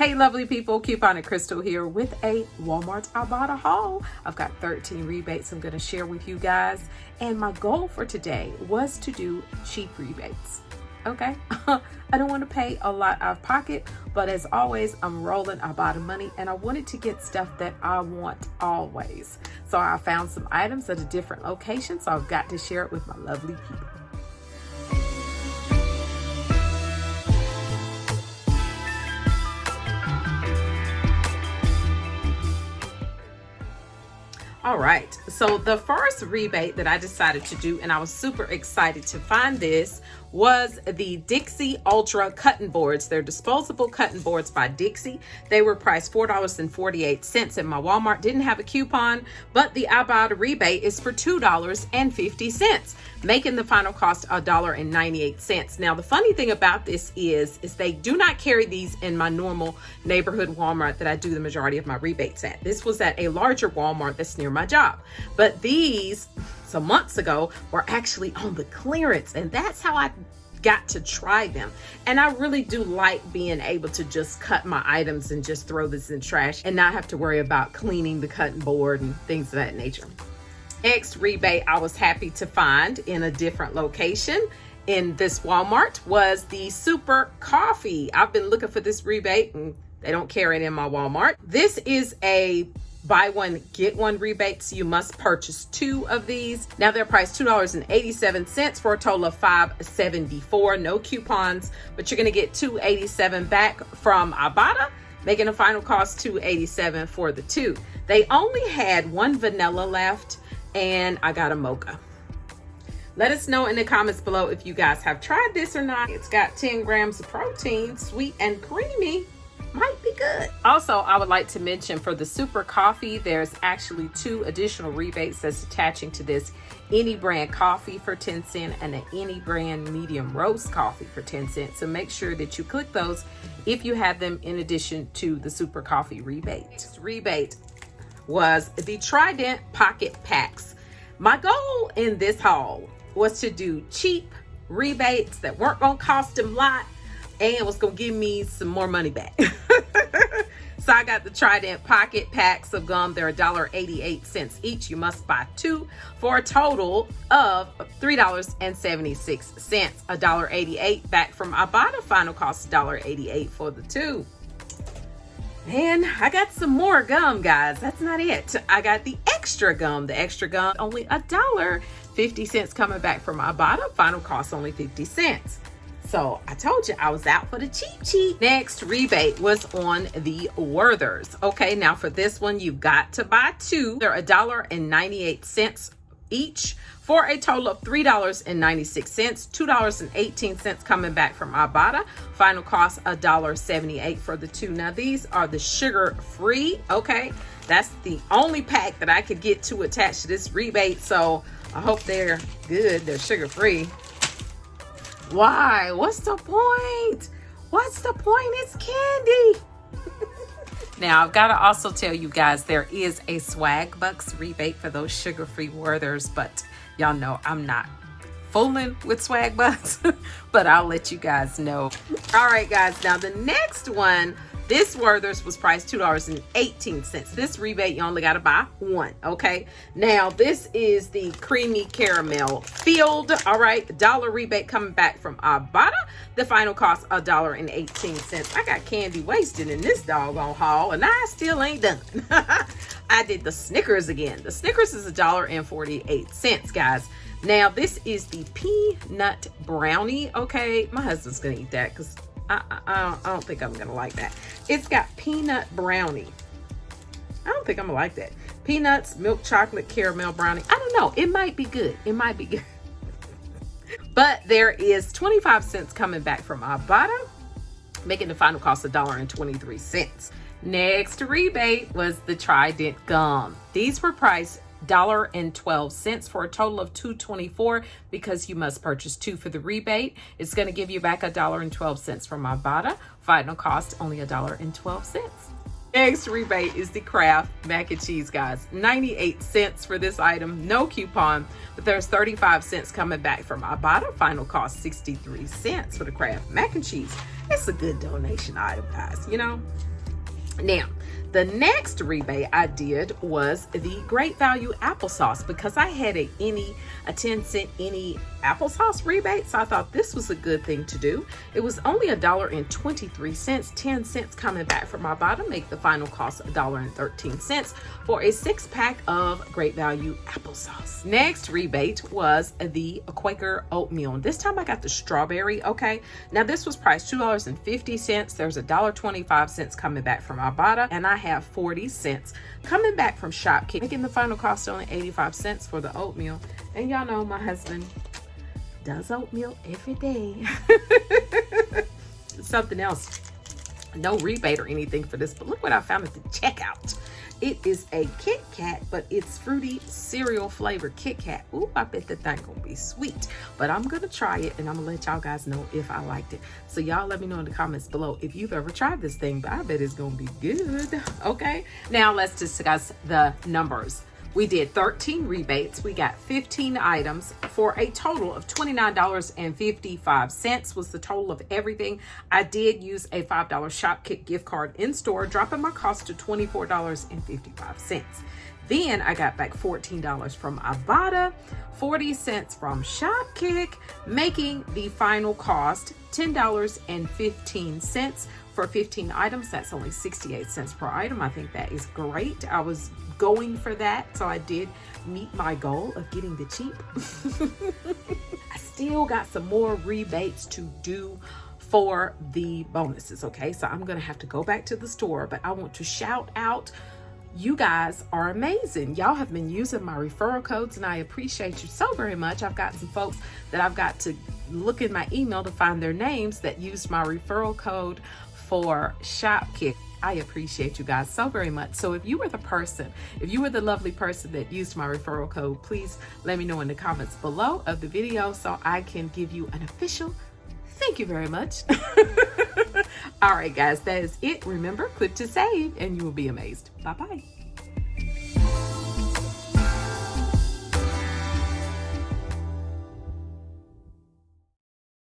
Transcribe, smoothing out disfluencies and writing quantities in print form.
Hey lovely people, Coupon and Crystal here with a Walmart IBOTTA haul. I've got 13 rebates I'm going to share with you guys, and my goal for today was to do cheap rebates. Okay, I don't want to pay a lot out of pocket, but as always, I'm rolling IBOTTA money, and I wanted to get stuff that I want always. So I found some items at a different location, so I've got to share it with my lovely people. All right, so the first rebate that I decided to do, and I was super excited to find this, was the Dixie Ultra cutting boards. They're disposable cutting boards by Dixie. They were priced $4.48 at my Walmart. Didn't have a coupon, but the IBOTTA rebate is for $2.50, making the final cost $1.98. Now, the funny thing about this is they do not carry these in my normal neighborhood Walmart that I do the majority of my rebates at. This was at a larger Walmart that's near my job. But these, some months ago, were actually on the clearance, and that's how I got to try them. And I really do like being able to just cut my items and just throw this in trash and not have to worry about cleaning the cutting board and things of that nature. Next rebate I was happy to find in a different location in this Walmart was the Super Coffee. I've been looking for this rebate and they don't carry it in my Walmart. This is a buy one, get one rebate, so you must purchase 2 of these. Now they're priced $2.87 for a total of $5.74. No coupons, but you're gonna get $2.87 back from IBOTTA, making a final cost $2.87 for the 2. They only had 1 vanilla left, and I got a mocha. Let us know in the comments below if you guys have tried this or not. It's got 10 grams of protein, sweet and creamy. Might be good. Also, I would like to mention for the Super Coffee, there's actually 2 additional rebates that's attaching to this. Any brand coffee for 10 cents and an any brand medium roast coffee for 10 cents. So make sure that you click those if you have them in addition to the Super Coffee rebate. Next rebate was the Trident pocket packs. My goal in this haul was to do cheap rebates that weren't gonna cost them a lot and was gonna give me some more money back. So I got the Trident pocket packs of gum. They're $1.88 each. You must buy 2 for a total of $3.76. $1.88 back from IBOTTA. Final cost $1.88 for the 2. And I got some more gum, guys. That's not it. I got the extra gum. The extra gum, only $1.50 coming back from IBOTTA. Final cost only 50 cents. So I told you I was out for the cheap. Next rebate was on the Werthers. Okay, now for this one, you've got to buy 2. They're $1.98 each for a total of $3.96. $2.18 coming back from IBOTTA. Final cost $1.78 for the 2. Now these are the sugar-free. Okay, that's the only pack that I could get to attach to this rebate. So I hope they're good. They're sugar-free. Why? What's the point? What's the point? It's candy. Now, I've got to also tell you guys, there is a swag bucks rebate for those sugar-free Werthers, but y'all know I'm not fooling with swag bucks, but I'll let you guys know. All right, guys. Now, the next one, this Werthers was priced $2.18. This rebate, you only got to buy 1, okay? Now, this is the creamy caramel filled, all right? $1 rebate coming back from IBOTTA. The final cost, $1.18. I got candy wasted in this doggone haul, and I still ain't done. I did the Snickers again. The Snickers is $1.48, guys. Now, this is the peanut brownie, okay? My husband's going to eat that because I don't think I'm gonna like that. It's got peanut brownie. I don't think I'm gonna like that. Peanuts, milk chocolate, caramel brownie. I don't know. It might be good. It might be good. But there is 25 cents coming back from IBOTTA, making the final cost $1.23. Next rebate was the Trident Gum. These were priced $1.12 for a total of $2.24 because you must purchase 2 for the rebate. It's going to give you back $1.12 from IBOTTA. Final cost only $1.12. Next rebate is the Kraft mac and cheese, guys. 98 cents for this item, no coupon, but there's 35 cents coming back from Ibotta. Final cost 63 cents for the Kraft mac and cheese. It's a good donation item, guys, you know. Now, the next rebate I did was the Great Value Applesauce, because I had a 10-cent any applesauce rebate, so I thought this was a good thing to do. It was only $1.23, 10 cents coming back from my bottom, make the final cost $1.13 for a 6-pack of Great Value Applesauce. Next rebate was the Quaker Oatmeal. This time I got the strawberry, okay? Now this was priced $2.50. There's $1.25 coming back from Ibotta, and I have 40 cents coming back from Shopkick, making the final cost only 85 cents for the oatmeal. And y'all know my husband does oatmeal every day. Something else, no rebate or anything for this, but look what I found at the checkout. It is a Kit Kat, but it's fruity cereal flavored Kit Kat. Ooh, I bet that thing gonna be sweet, but I'm gonna try it and I'm gonna let y'all guys know if I liked it. So y'all let me know in the comments below if you've ever tried this thing, but I bet it's gonna be good. Okay, now let's discuss the numbers. We did 13 rebates. We got 15 items for a total of $29.55 was the total of everything. I did use a $5 Shopkick gift card in store, dropping my cost to $24.55. Then I got back $14 from Ibotta, 40 cents from Shopkick, making the final cost $10.15 for 15 items. That's only 68 cents per item. I think that is great. I was going for that, so I did meet my goal of getting the cheap. I still got some more rebates to do for the bonuses, okay? So I'm gonna have to go back to the store, but I want to shout out, you guys are amazing. Y'all have been using my referral codes and I appreciate you so very much. I've got some folks that I've got to look in my email to find their names that used my referral code for Shopkick. I appreciate you guys so very much. So if you were the person, if you were the lovely person that used my referral code, please let me know in the comments below of the video so I can give you an official thank you very much. All right, guys, that is it. Remember, click to save and you will be amazed. Bye-bye.